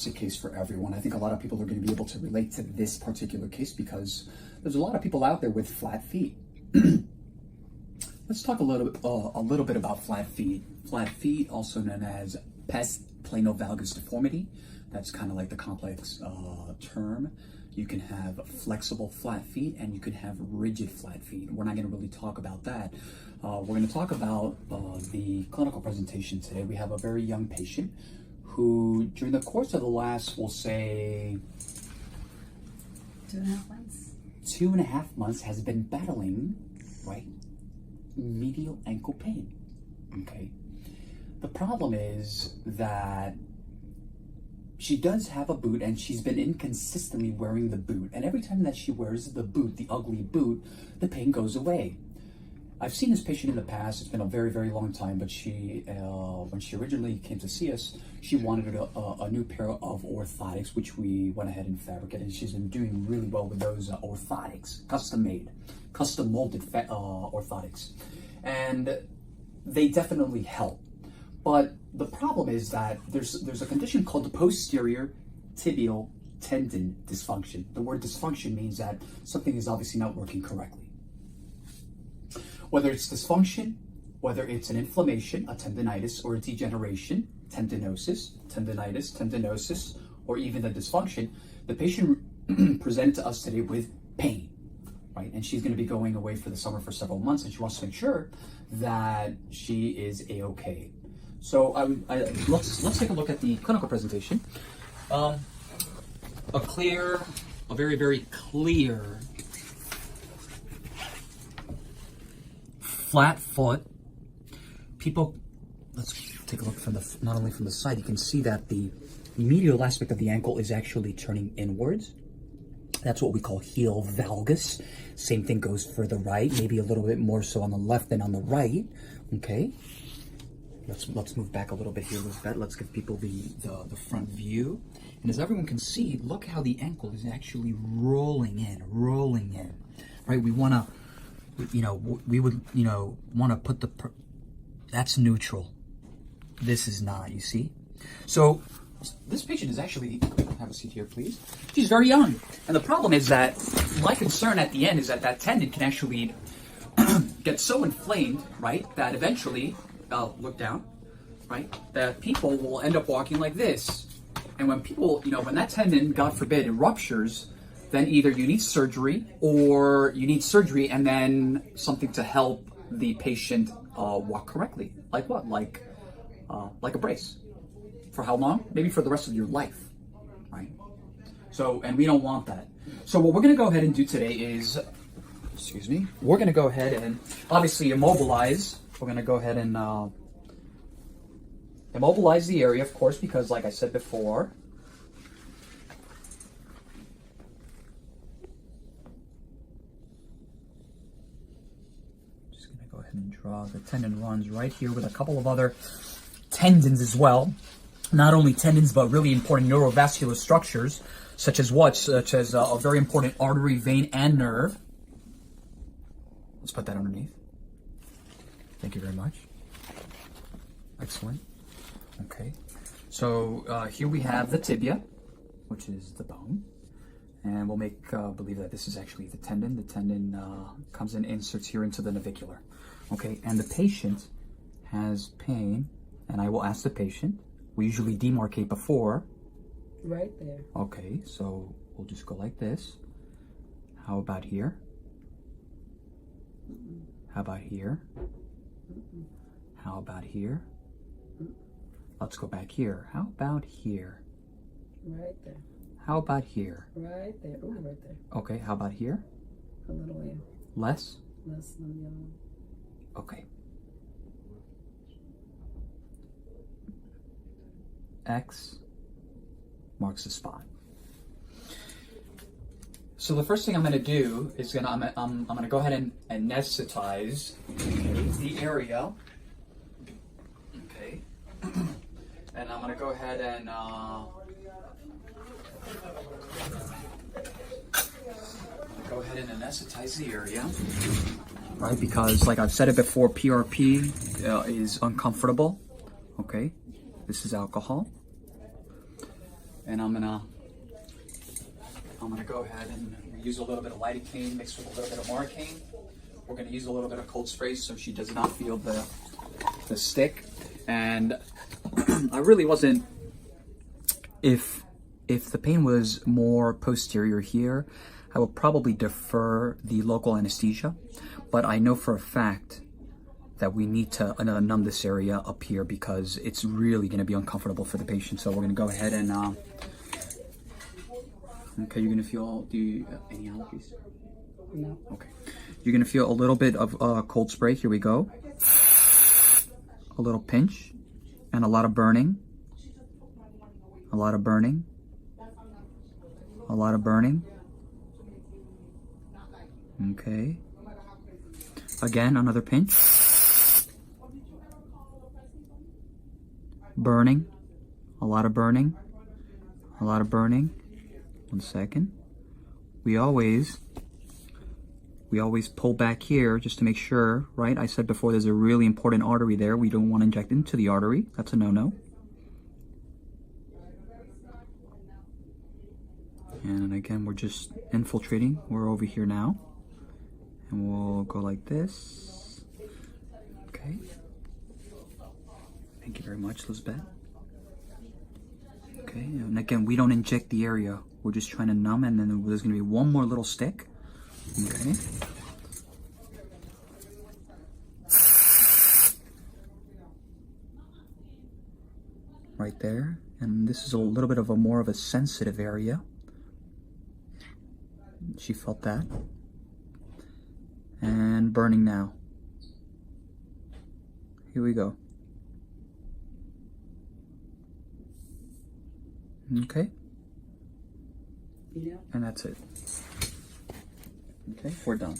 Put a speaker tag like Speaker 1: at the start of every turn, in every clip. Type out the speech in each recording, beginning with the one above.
Speaker 1: classic case for everyone. I think a lot of people are going to be able to relate to this particular case because there's a lot of people out there with flat feet. Let's talk a little bit about flat feet. Flat feet, also known as pes planovalgus deformity. That's kind of like the complex term. You can have flexible flat feet and you can have rigid flat feet. We're not going to really talk about that. We're going to talk about the clinical presentation today. We have a very young patient who, during the course of the last, we'll say,
Speaker 2: 2.5 months.
Speaker 1: 2.5 months has been battling, right, medial ankle pain. Okay. The problem is that she does have a boot and she's been inconsistently wearing the boot. And every time that she wears the boot, the ugly boot, the pain goes away. I've seen this patient in the past. It's been a very, very long time, but she, when she originally came to see us, she wanted a new pair of orthotics, which we went ahead and fabricated. And she's been doing really well with those orthotics, custom made, custom molded orthotics. And they definitely help. But the problem is that there's a condition called the posterior tibial tendon dysfunction. The word dysfunction means that something is obviously not working correctly. Whether it's dysfunction, whether it's an inflammation, a tendinitis, or a degeneration, tendinosis, tendinitis, tendinosis, or even a dysfunction, the patient presented to us today with pain, right? And she's going to be going away for the summer for several months, and she wants to make sure that she is A-okay. So let's take a look at the clinical presentation. A very, very clear flat foot. People, let's take a look from not only from the side, you can see that the medial aspect of the ankle is actually turning inwards. That's what we call heel valgus. Same thing goes for the right, maybe a little bit more so on the left than on the right. Okay. Let's move back a little bit here, Elizabeth. Let's give people the front view. And as everyone can see, look how the ankle is actually rolling in, right? We want to, we would, want to put that's neutral. This is not, you see? So this patient is actually, have a seat here, please. She's very young. And the problem is that my concern at the end is that tendon can actually get so inflamed, right, that eventually, look down, right, that people will end up walking like this. And when people, when that tendon, God forbid, it ruptures, then either you need surgery or you need surgery and then something to help the patient walk correctly. Like what? Like a brace. For how long? Maybe for the rest of your life, right? So, and we don't want that. So what we're going to go ahead and do today is, we're going to go ahead and obviously immobilize. We're going to go ahead and immobilize the area, of course, because like I said before, just going to go ahead and draw the tendon runs right here with a couple of other tendons as well. Not only tendons, but really important neurovascular structures, such as what? Such as a very important artery, vein, and nerve. Let's put that underneath. Thank you very much. Excellent. Okay. So here we have the tibia, which is the bone. And we'll make believe that this is actually the tendon. The tendon comes and inserts here into the navicular. Okay. And the patient has pain. And I will ask the patient. We usually demarcate before.
Speaker 2: Right there.
Speaker 1: Okay. So we'll just go like this. How about here? How about here? How about here? Let's go back here. How about here?
Speaker 2: Right there.
Speaker 1: How about here?
Speaker 2: Right there. Oh, right there.
Speaker 1: Okay, how about here?
Speaker 2: A little way.
Speaker 1: Less?
Speaker 2: Less than the other one.
Speaker 1: Okay. X marks the spot. So the first thing I'm going to do is I'm going to go ahead and anesthetize the area. Okay. And I'm going to go ahead and anesthetize the area. Right, because like I've said it before, PRP is uncomfortable. Okay. This is alcohol. And I'm gonna go ahead and use a little bit of lidocaine mixed with a little bit of Marcaine. We're gonna use a little bit of cold spray so she does not feel the stick. And I really wasn't, if the pain was more posterior here, I will probably defer the local anesthesia, but I know for a fact that we need to numb this area up here because it's really going to be uncomfortable for the patient. So we're going to go ahead and, okay, you're going to feel, any allergies?
Speaker 2: No.
Speaker 1: Okay. You're going to feel a little bit of cold spray. Here we go. A little pinch and a lot of burning. A lot of burning. A lot of burning. Okay. Again, another pinch. Burning. A lot of burning. A lot of burning. 1 second. We always pull back here just to make sure, right? I said before there's a really important artery there. We don't want to inject into the artery. That's a no-no. And again, we're just infiltrating. We're over here now. And we'll go like this. Okay. Thank you very much, Lisbeth. Okay, and again, we don't inject the area. We're just trying to numb, and then there's going to be one more little stick. Okay. Right there. And this is a little bit of a more of a sensitive area. She felt that. And burning now. Here we go. Okay.
Speaker 2: Yeah.
Speaker 1: And that's it. Okay, we're done.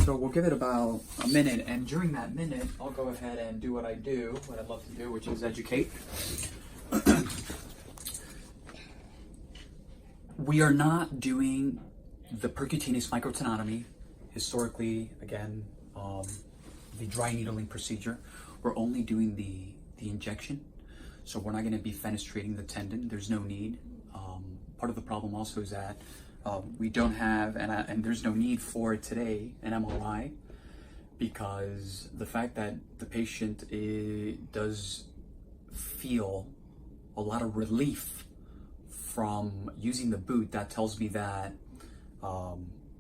Speaker 1: So we'll give it about a minute, and during that minute, I'll go ahead and do what I do, what I'd love to do, which is educate. We are not doing the percutaneous microtenotomy. Historically, again, the dry needling procedure. We're only doing the injection. So we're not going to be fenestrating the tendon. There's no need. Part of the problem also is that we don't have, and there's no need for it today, an MRI, because the fact that the patient does feel a lot of relief from using the boot, that tells me that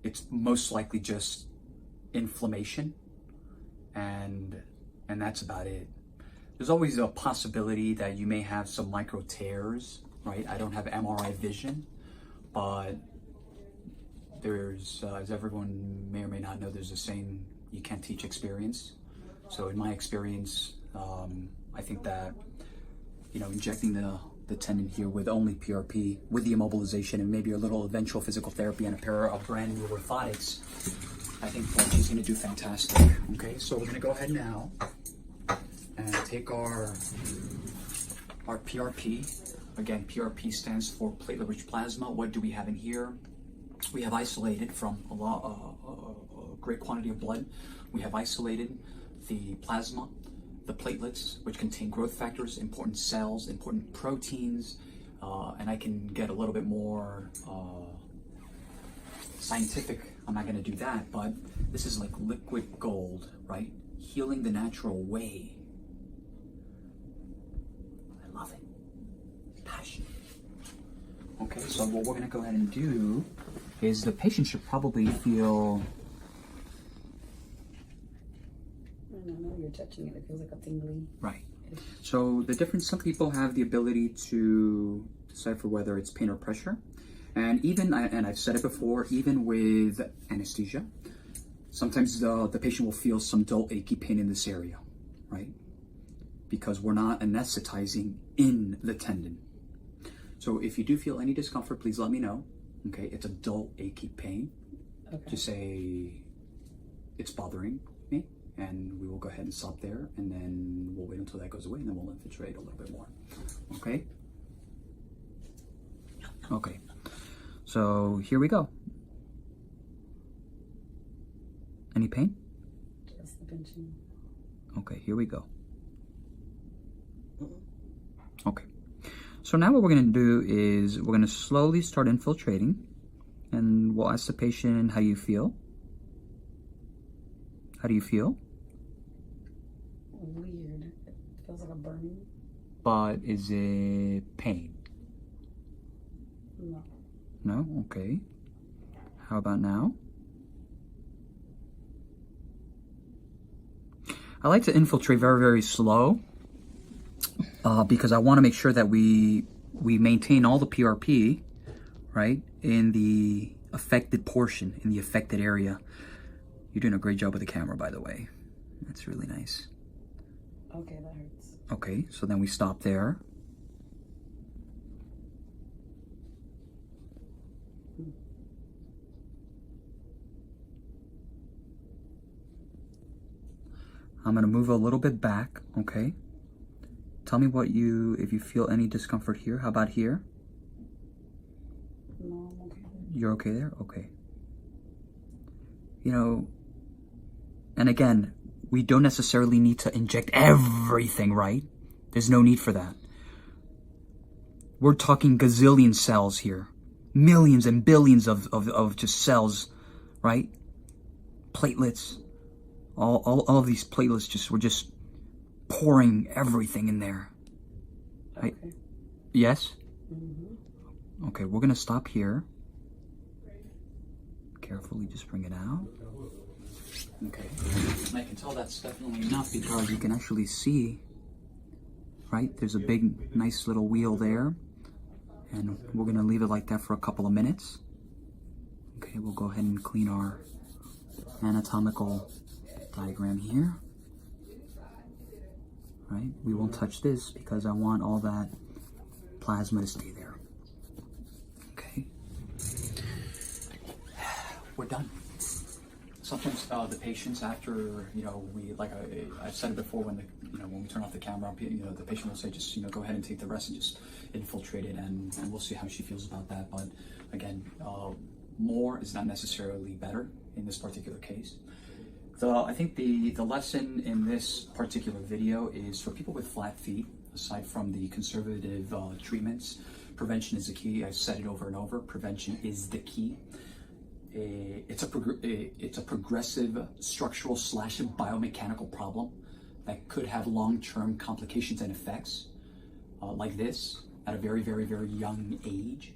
Speaker 1: it's most likely just inflammation, and that's about it. There's always a possibility that you may have some micro tears, right? I don't have MRI vision, but there's, as everyone may or may not know, there's a saying, you can't teach experience. So in my experience, I think that, injecting the tendon here with only PRP, with the immobilization and maybe a little eventual physical therapy and a pair of brand new orthotics, I think that she's gonna do fantastic. Okay, so we're gonna go ahead now and take our PRP. Again, PRP stands for platelet-rich plasma. What do we have in here? We have isolated from a great quantity of blood. We have isolated the plasma, the platelets, which contain growth factors, important cells, important proteins, and I can get a little bit more scientific. I'm not going to do that, but this is like liquid gold, right? Healing the natural way. I love it. Passion. Okay, so what we're going to go ahead and do is the patient should probably feel...
Speaker 2: I don't know, you're touching it. It feels like a tingly.
Speaker 1: Right. So the difference, some people have the ability to decipher whether it's pain or pressure. And even, and I've said it before, even with anesthesia, sometimes the patient will feel some dull, achy pain in this area, right? Because we're not anesthetizing in the tendon. So if you do feel any discomfort, please let me know. Okay, it's a dull, achy pain. Okay. Just say, it's bothering me, and we will go ahead and stop there, and then we'll wait until that goes away, and then we'll infiltrate a little bit more. Okay? Okay. So here we go. Any pain?
Speaker 2: Just the pinching.
Speaker 1: Okay, here we go. Okay. So now what we're going to do is we're going to slowly start infiltrating, and we'll ask the patient, how do you feel? How do you feel?
Speaker 2: Weird. It feels like a burning.
Speaker 1: But is it pain?
Speaker 2: No.
Speaker 1: No? Okay. How about now? I like to infiltrate very, very slow because I want to make sure that we maintain all the PRP, right, in the affected portion, in the affected area. You're doing a great job with the camera, by the way. That's really nice.
Speaker 2: Okay, that hurts.
Speaker 1: Okay, so then we stop there. I'm gonna move a little bit back, okay? Tell me if you feel any discomfort here. How about here?
Speaker 2: No, I'm okay.
Speaker 1: You're okay there? Okay. You know, and again, we don't necessarily need to inject everything, right? There's no need for that. We're talking gazillion cells here. Millions and billions of just cells, right? Platelets. All of these platelets, we're just pouring everything in there. Right?
Speaker 2: Okay.
Speaker 1: Yes?
Speaker 2: Mm-hmm.
Speaker 1: Okay, we're gonna stop here. Carefully just bring it out. Okay. And I can tell that's definitely enough because you can actually see, right? There's a big, nice little wheel there. And we're gonna leave it like that for a couple of minutes. Okay, we'll go ahead and clean our anatomical diagram here. Right? We won't touch this because I want all that plasma to stay there. Okay. We're done. Sometimes the patients after, I've said it before, when we turn off the camera, the patient will say, just, go ahead and take the rest and just infiltrate it, and we'll see how she feels about that. But again, more is not necessarily better in this particular case. I think the lesson in this particular video is for people with flat feet, aside from the conservative treatments, prevention is the key. I've said it over and over. Prevention is the key. It's a progressive structural / biomechanical problem that could have long-term complications and effects like this at a very, very, very young age.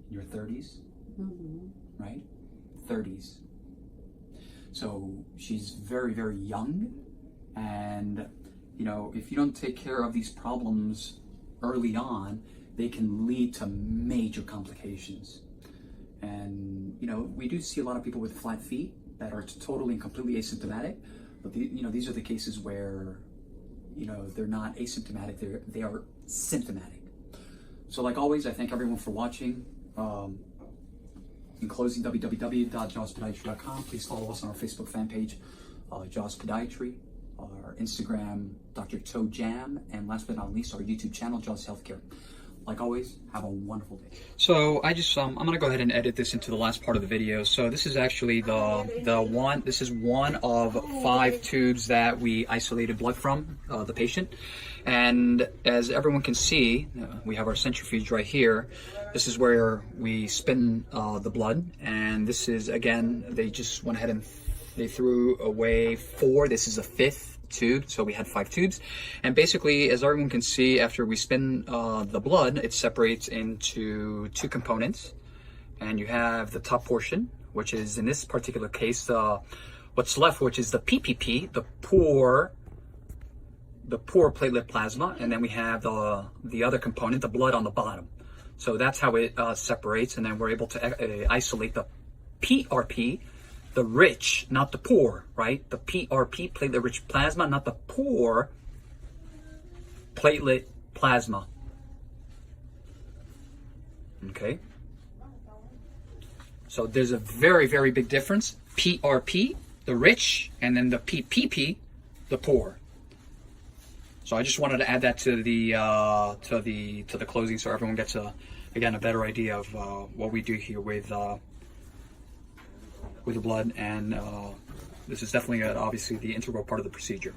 Speaker 1: In your 30s, right? 30s. So she's very, very young, and if you don't take care of these problems early on, they can lead to major complications. And we do see a lot of people with flat feet that are totally and completely asymptomatic, but these are the cases where they're not asymptomatic, they are symptomatic. So like always, I thank everyone for watching. In closing, www.jawspodiatry.com. Please follow us on our Facebook fan page, Jaws Podiatry, our Instagram, Dr. Toe Jam, and last but not least, our YouTube channel, Jaws Healthcare. Like always, have a wonderful day. So I just I'm gonna go ahead and edit this into the last part of the video. So this is actually this is one of 5 tubes that we isolated blood from the patient. And as everyone can see, we have our centrifuge right here. This is where we spin the blood, and this is, again, they just went ahead and they threw away 4. This is a 5th tube, so we had 5 tubes. And basically, as everyone can see, after we spin the blood, it separates into 2 components. And you have the top portion, which is, in this particular case, what's left, which is the PPP, the poor platelet plasma, and then we have the other component, the blood, on the bottom. So that's how it separates, and then we're able to isolate the PRP, the rich, not the poor, right? The PRP, platelet-rich plasma, not the poor platelet plasma. Okay? So there's a very, very big difference. PRP, the rich, and then the PPP, the poor. So I just wanted to add that to the closing, so everyone gets a better idea of what we do here with the blood, and this is definitely obviously the integral part of the procedure.